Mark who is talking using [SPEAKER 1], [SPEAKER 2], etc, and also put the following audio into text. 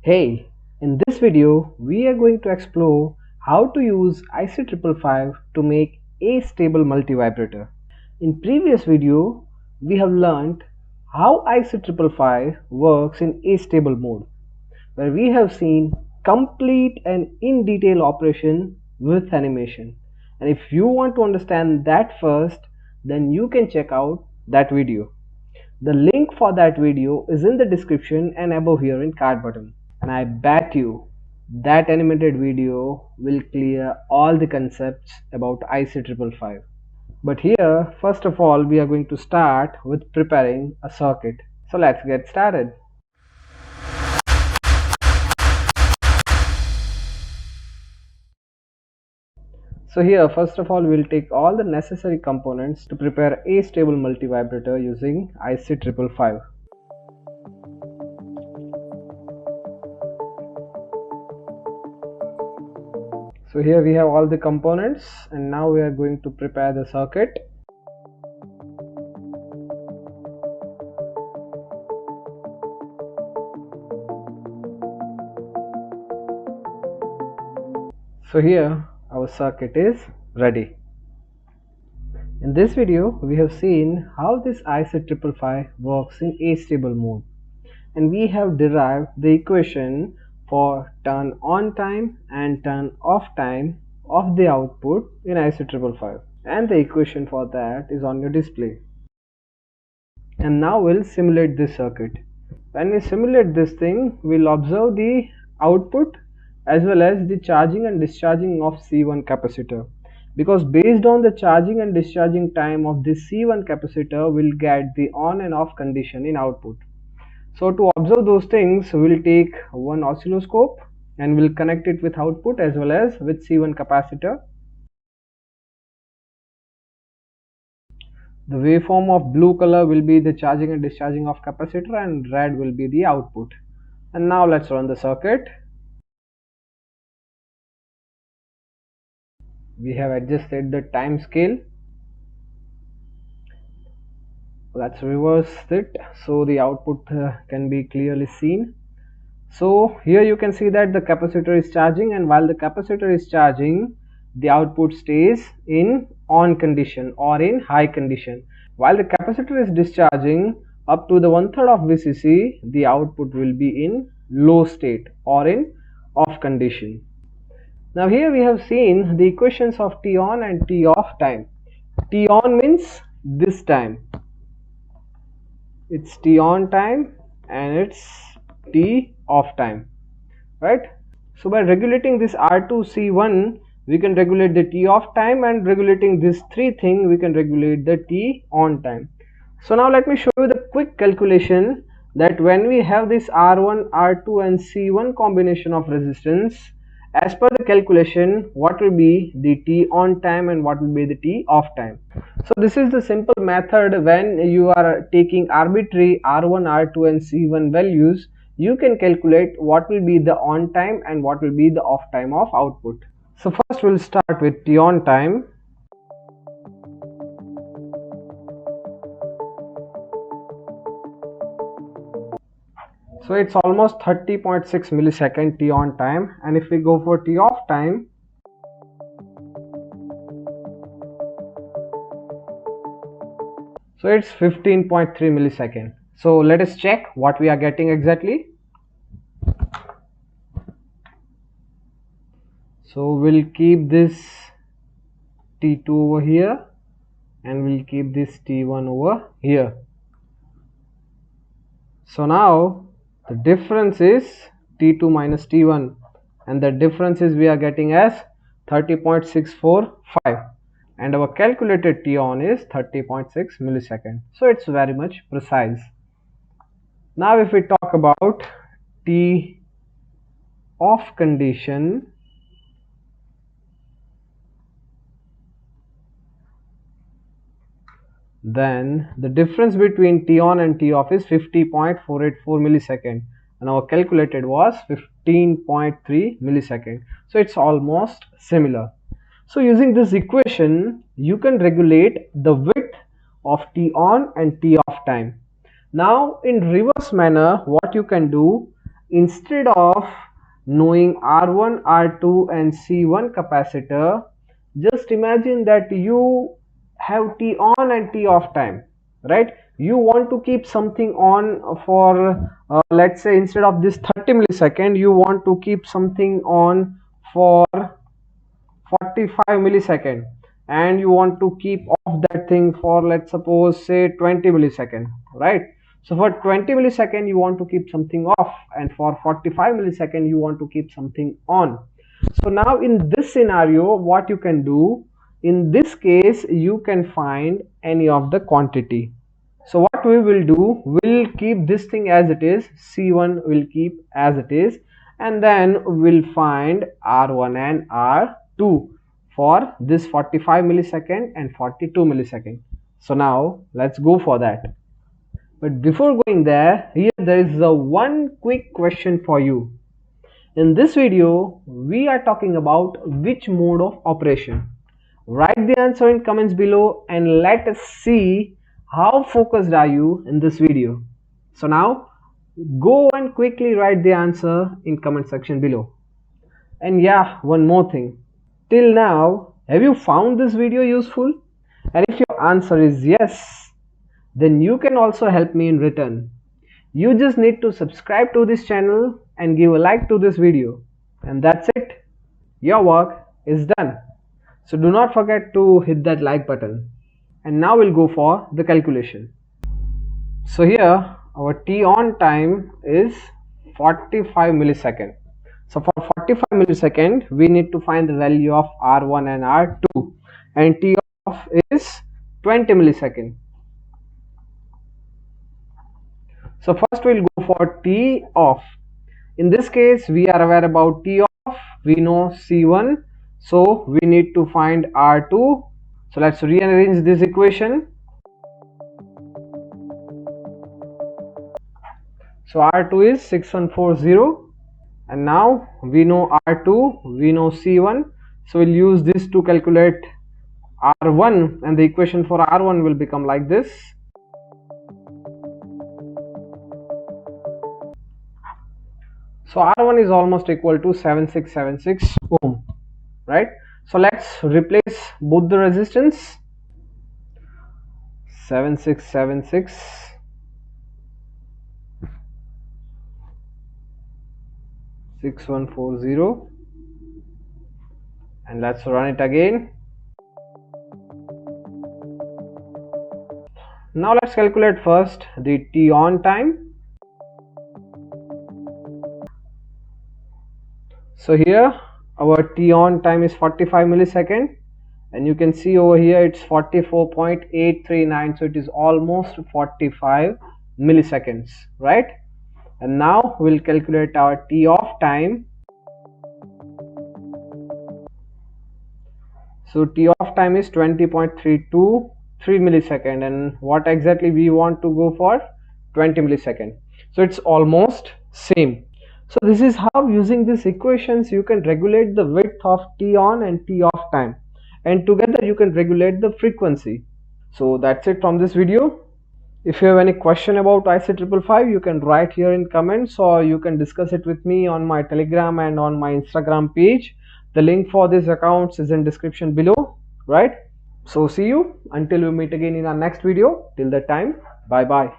[SPEAKER 1] Hey, in this video we are going to explore how to use IC555 to make a stable multivibrator. In previous video we have learned how IC555 works in astable mode, where we have seen complete and in detail operation with animation. And if you want to understand that first, then you can check out that video. The link for that video is in the description and above here in card button. And I bet you that animated video will clear all the concepts about IC555. But here, first of all, we are going to start with preparing a circuit. So let's get started. So here, first of all, we'll take all the necessary components to prepare a stable multivibrator using IC555. So here we have all the components, and now we are going to prepare the circuit. So here our circuit is ready. In this video we have seen how this IC555 works in astable mode, and we have derived the equation for turn on time and turn off time of the output in IC555, and the equation for that is on your display. And now we'll simulate this circuit. When we simulate this thing, we'll observe the output as well as the charging and discharging of C1 capacitor, because based on the charging and discharging time of this C1 capacitor, we'll get the on and off condition in output. So to observe those things, we'll take one oscilloscope and we'll connect it with output as well as with C1 capacitor. The waveform of blue color will be the charging and discharging of capacitor, and red will be the output. And now let's run the circuit. We have adjusted the time scale. Let's reverse it so the output can be clearly seen. So here you can see that the capacitor is charging, and while the capacitor is charging, the output stays in on condition or in high condition. While the capacitor is discharging up to the 1/3 of VCC, the output will be in low state or in off condition. Now here we have seen the equations of T on and T off time. T on means this time. It's T on time and it's T off time, right? So by regulating this R2 C1, we can regulate the T off time, and regulating this three thing, we can regulate the T on time. So now let me show you the quick calculation that when we have this R1, R2 and C1 combination of resistance, as per the calculation, what will be the T on time and what will be the T off time. So this is the simple method. When you are taking arbitrary R1, R2 and C1 values, you can calculate what will be the on time and what will be the off time of output. So first we'll start with T on time. So it's almost 30.6 millisecond T on time, and if we go for T off time, so it's 15.3 millisecond. So let us check what we are getting exactly. So we'll keep this T2 over here and we'll keep this T1 over here. So now the difference is T2 minus T1, and the difference is we are getting as 30.645, and our calculated T on is 30.6 millisecond. So it's very much precise. Now if we talk about T off condition, then the difference between T on and T off is 50.484 millisecond, and our calculated was 15.3 millisecond. So it's almost similar. So using this equation, you can regulate the width of T on and T off time. Now in reverse manner, what you can do, instead of knowing R1, R2 and C1 capacitor, just imagine that you have T on and T off time, right? You want to keep something on for let's say instead of this 30 millisecond, you want to keep something on for 45 millisecond, and you want to keep off that thing for, let's suppose, say 20 millisecond, right? So for 20 millisecond you want to keep something off, and for 45 millisecond you want to keep something on. So now in this scenario, what you can do, in this case you can find any of the quantity. So what we will do, we'll keep this thing as it is, C1 will keep as it is, and then we'll find R1 and R2 for this 45 millisecond and 42 millisecond. So now let's go for that. But before going there, here there is a one quick question for you. In this video, we are talking about which mode of operation. Write the answer in comments below and let us see how focused are you in this video. So now go and quickly write the answer in comment section below. And yeah, one more thing. Till now, have you found this video useful? And if your answer is yes, then you can also help me in return. You just need to subscribe to this channel and give a like to this video. And that's it. Your work is done. So do not forget to hit that like button. And now we'll go for the calculation. So here our T on time is 45 millisecond. So for 45 millisecond we need to find the value of R1 and R2, and T off is 20 millisecond. So first we'll go for T off. In this case we are aware about T off, we know C1, so we need to find R2. So let's rearrange this equation. So R2 is 6140, and now we know R2, we know C1, so we'll use this to calculate R1, and the equation for R1 will become like this. So R1 is almost equal to 7676 ohm, right? So let's replace both the resistance. 7676 6140, and let's run it again. Now let's calculate first the T on time. So here our T on time is 45 millisecond, and you can see over here it's 44.839, so it is almost 45 milliseconds, right? And now we'll calculate our T off time. So T off time is 20.323 millisecond, and what exactly we want to go for? 20 millisecond. So it's almost same. So this is how, using these equations, you can regulate the width of T on and T off time, and together you can regulate the frequency. So that's it from this video. If you have any question about IC555, you can write here in comments, or you can discuss it with me on my Telegram and on my Instagram page. The link for these accounts is in description below, right? So see you until we meet again in our next video. Till that time, bye bye.